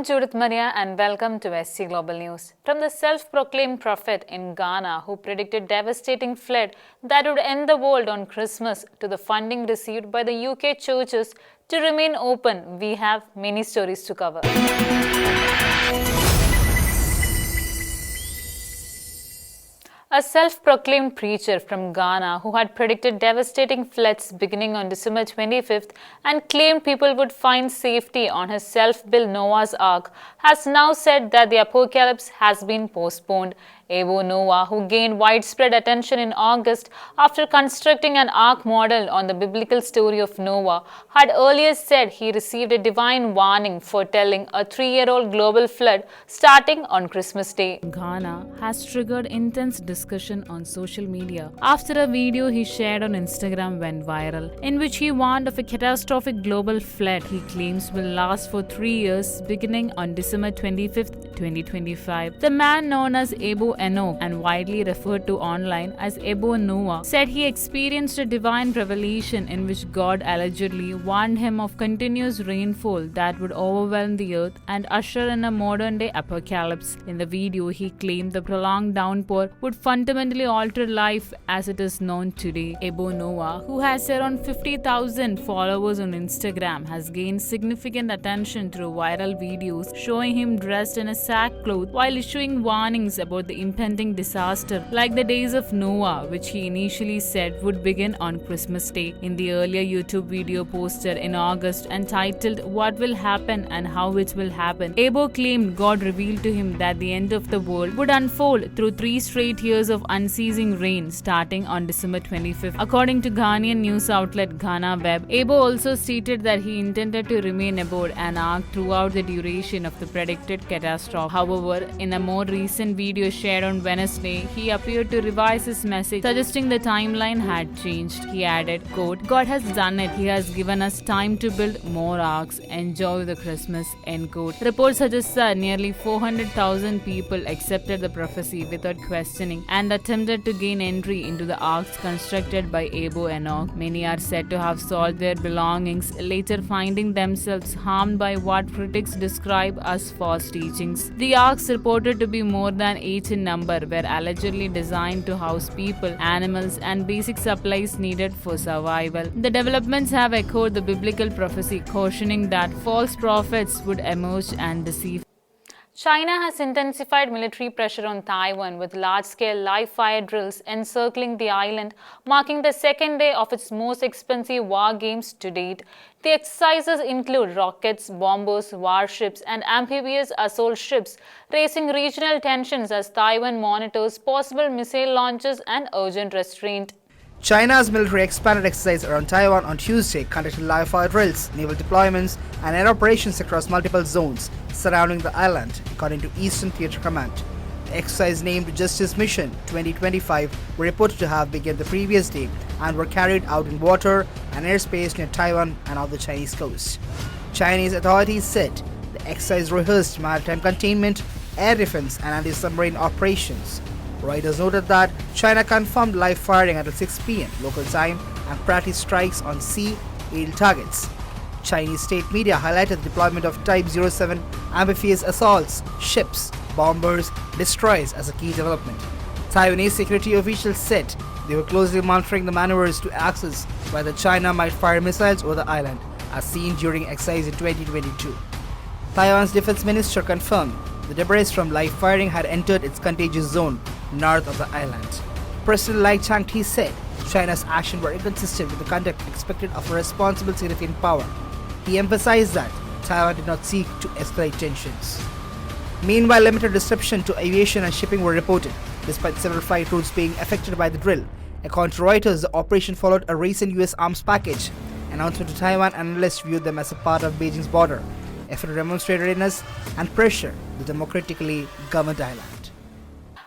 Judith Maria and welcome to SC Global News. From the self-proclaimed prophet in Ghana who predicted devastating flood that would end the world on Christmas to the funding received by the UK churches to remain open, we have many stories to cover. A self-proclaimed preacher from Ghana who had predicted devastating floods beginning on December 25th and claimed people would find safety on his self-built Noah's Ark has now said that the apocalypse has been postponed. Ebo Noah, who gained widespread attention in August after constructing an ark model on the biblical story of Noah, had earlier said he received a divine warning foretelling a 3-year-old global flood starting on Christmas Day. Ghana has triggered intense discussion on social media after a video he shared on Instagram went viral, in which he warned of a catastrophic global flood he claims will last for 3 years beginning on December 25th, 2025. The man known as Ebo Enoch and widely referred to online as Ebo Noah said he experienced a divine revelation in which God allegedly warned him of continuous rainfall that would overwhelm the earth and usher in a modern-day apocalypse. In the video, he claimed the prolonged downpour would fundamentally alter life as it is known today. Ebo Noah, who has around 50,000 followers on Instagram, has gained significant attention through viral videos showing him dressed in a sackcloth while issuing warnings about the impending disaster like the days of Noah, which he initially said would begin on Christmas Day. In the earlier YouTube video posted in August and titled "What Will Happen and How It Will Happen," Ebo claimed God revealed to him that the end of the world would unfold through 3 straight years of unceasing rain starting on December 25th. According to Ghanaian news outlet Ghana Web, Ebo also stated that he intended to remain aboard an ark throughout the duration of the predicted catastrophe. However, in a more recent video shared on Wednesday, he appeared to revise his message, suggesting the timeline had changed. He added, quote, "God has done it. He has given us time to build more arks. Enjoy the Christmas," end quote. Reports suggest that nearly 400,000 people accepted the prophecy without questioning and attempted to gain entry into the arks constructed by Ebo Enoch. Many are said to have sold their belongings, later finding themselves harmed by what critics describe as false teachings. The arks, reported to be more than 8 in number, were allegedly designed to house people, animals, and basic supplies needed for survival. The developments have echoed the biblical prophecy, cautioning that false prophets would emerge and deceive. China has intensified military pressure on Taiwan with large-scale live-fire drills encircling the island, marking the second day of its most expensive war games to date. The exercises include rockets, bombers, warships, and amphibious assault ships, raising regional tensions as Taiwan monitors possible missile launches and urgent restraint. China's military expanded exercise around Taiwan on Tuesday conducted live-fire drills, naval deployments, and air operations across multiple zones surrounding the island, according to Eastern Theater Command. The exercise, named Justice Mission 2025, were reported to have begun the previous day and were carried out in water and airspace near Taiwan and off the Chinese coast. Chinese authorities said the exercise rehearsed maritime containment, air defense, and anti-submarine operations. Reuters noted that China confirmed live firing until 6 p.m. local time and practiced strikes on sea air targets. Chinese state media highlighted the deployment of Type 07 amphibious assaults, ships, bombers, destroyers as a key development. Taiwanese security officials said they were closely monitoring the maneuvers to access whether China might fire missiles over the island, as seen during exercise in 2022. Taiwan's defense minister confirmed the debris from live firing had entered its contagious zone north of the island. President Lai Chang-te said China's actions were inconsistent with the conduct expected of a responsible significant power. He emphasized that Taiwan did not seek to escalate tensions. Meanwhile, limited disruption to aviation and shipping were reported, despite several flight routes being affected by the drill. According to Reuters, the operation followed a recent U.S. arms package announcement to Taiwan, and analysts viewed them as a part of Beijing's border effort to demonstrate readiness and pressure the democratically governed island.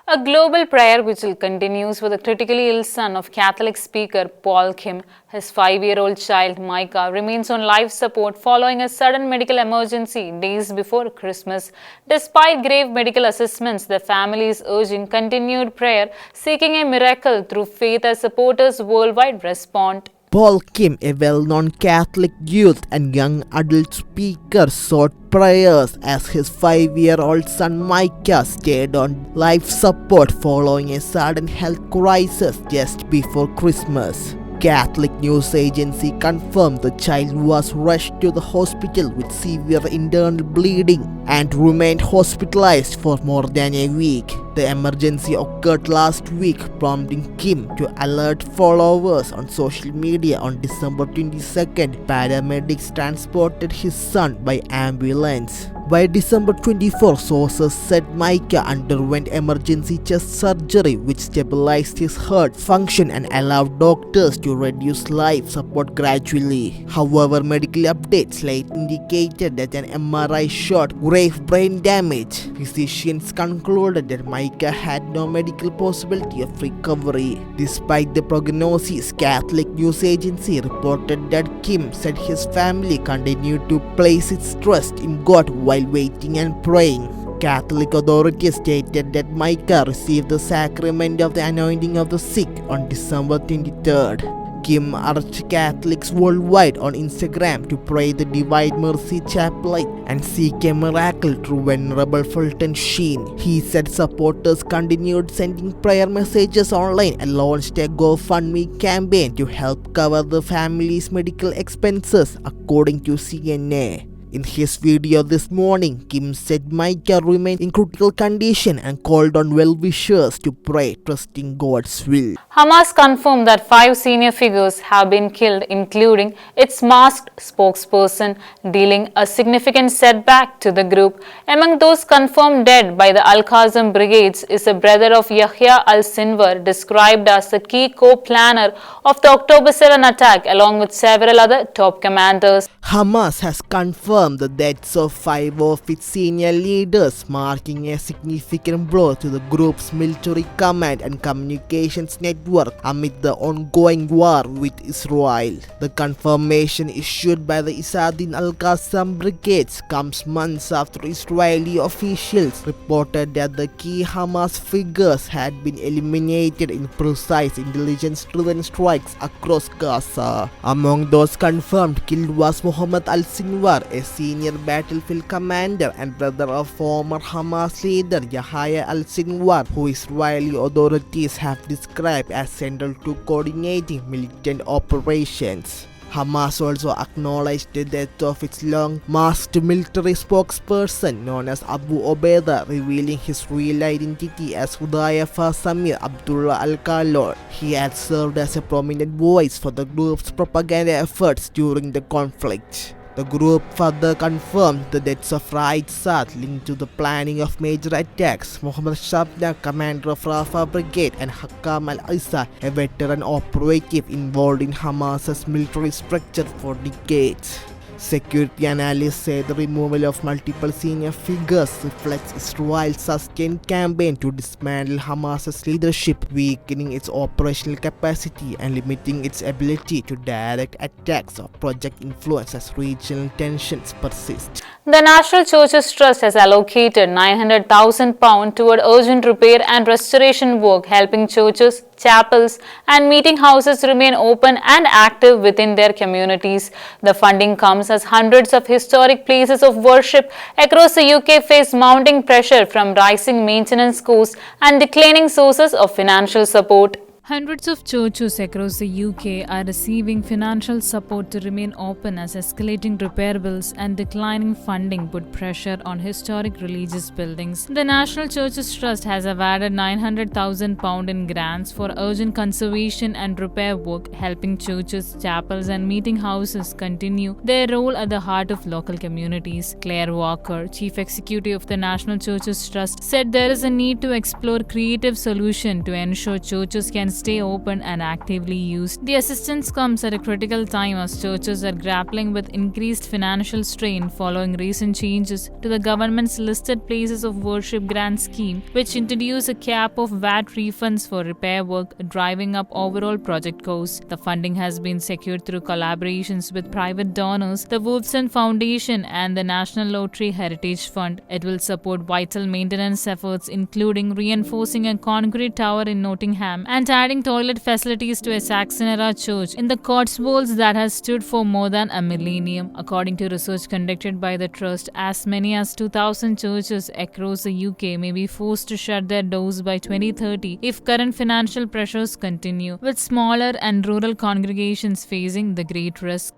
A global prayer vigil continues for the critically ill son of Catholic speaker Paul Kim. His 5-year-old child Micah remains on life support following a sudden medical emergency days before Christmas. Despite grave medical assessments, the family is urging continued prayer, seeking a miracle through faith as supporters worldwide respond. Paul Kim, a well-known Catholic youth and young adult speaker, sought prayers as his 5-year-old son Micah stayed on life support following a sudden health crisis just before Christmas. Catholic news agency confirmed the child was rushed to the hospital with severe internal bleeding and remained hospitalized for more than a week. The emergency occurred last week, prompting Kim to alert followers on social media. On December 22nd, paramedics transported his son by ambulance. By December 24, sources said Micah underwent emergency chest surgery which stabilized his heart function and allowed doctors to reduce life support gradually. However, medical updates late indicated that an MRI showed grave brain damage. Physicians concluded that Micah had no medical possibility of recovery. Despite the prognosis, Catholic news agency reported that Kim said his family continued to place its trust in God while waiting and praying. Catholic authorities stated that Micah received the sacrament of the anointing of the sick on December 23rd. Kim urged Catholics worldwide on Instagram to pray the Divine Mercy Chaplet and seek a miracle through Venerable Fulton Sheen. He said supporters continued sending prayer messages online and launched a GoFundMe campaign to help cover the family's medical expenses, according to CNA. In his video this morning, Kim said Micah remained in critical condition and called on well-wishers to pray, trusting God's will. Hamas confirmed that 5 senior figures have been killed, including its masked spokesperson, dealing a significant setback to the group. Among those confirmed dead by the Al-Qassam brigades is a brother of Yahya al-Sinwar, described as the key co-planner of the October 7 attack, along with several other top commanders. Hamas has confirmed the deaths of 5 of its senior leaders, marking a significant blow to the group's military command and communications network amid the ongoing war with Israel. The confirmation issued by the Izzadin al-Qassam brigades comes months after Israeli officials reported that the key Hamas figures had been eliminated in precise intelligence-driven strikes across Gaza. Among those confirmed killed was Mohammed al-Sinwar, a senior battlefield commander and brother of former Hamas leader Yahya al-Sinwar, who Israeli authorities have described as central to coordinating militant operations. Hamas also acknowledged the death of its long-masked military spokesperson known as Abu Obeda, revealing his real identity as Hudayfa Samir Abdullah al-Kalor. He had served as a prominent voice for the group's propaganda efforts during the conflict. The group further confirmed the deaths of Raid Saad linked to the planning of major attacks, Mohammed Shabna, commander of Rafah Brigade, and Hakam al-Isa, a veteran operative involved in Hamas's military structure for decades. Security analysts say the removal of multiple senior figures reflects Israel's sustained campaign to dismantle Hamas's leadership, weakening its operational capacity and limiting its ability to direct attacks or project influence as regional tensions persist. The National Churches Trust has allocated £900,000 toward urgent repair and restoration work, helping churches, chapels, and meeting houses remain open and active within their communities. The funding comes as hundreds of historic places of worship across the UK face mounting pressure from rising maintenance costs and declining sources of financial support. Hundreds of churches across the UK are receiving financial support to remain open as escalating repair bills and declining funding put pressure on historic religious buildings. The National Churches Trust has awarded £900,000 in grants for urgent conservation and repair work, helping churches, chapels, and meeting houses continue their role at the heart of local communities. Claire Walker, Chief Executive of the National Churches Trust, said there is a need to explore creative solutions to ensure churches can stay open and actively used. The assistance comes at a critical time as churches are grappling with increased financial strain following recent changes to the government's listed places of worship grant scheme, which introduced a cap of VAT refunds for repair work, driving up overall project costs. The funding has been secured through collaborations with private donors, the Wolfson Foundation, and the National Lottery Heritage Fund. It will support vital maintenance efforts, including reinforcing a concrete tower in Nottingham and adding providing toilet facilities to a Saxon-era church in the Cotswolds that has stood for more than a millennium. According to research conducted by the Trust, as many as 2,000 churches across the UK may be forced to shut their doors by 2030 if current financial pressures continue, with smaller and rural congregations facing the great risk.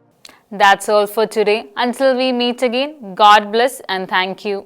That's all for today. Until we meet again, God bless and thank you.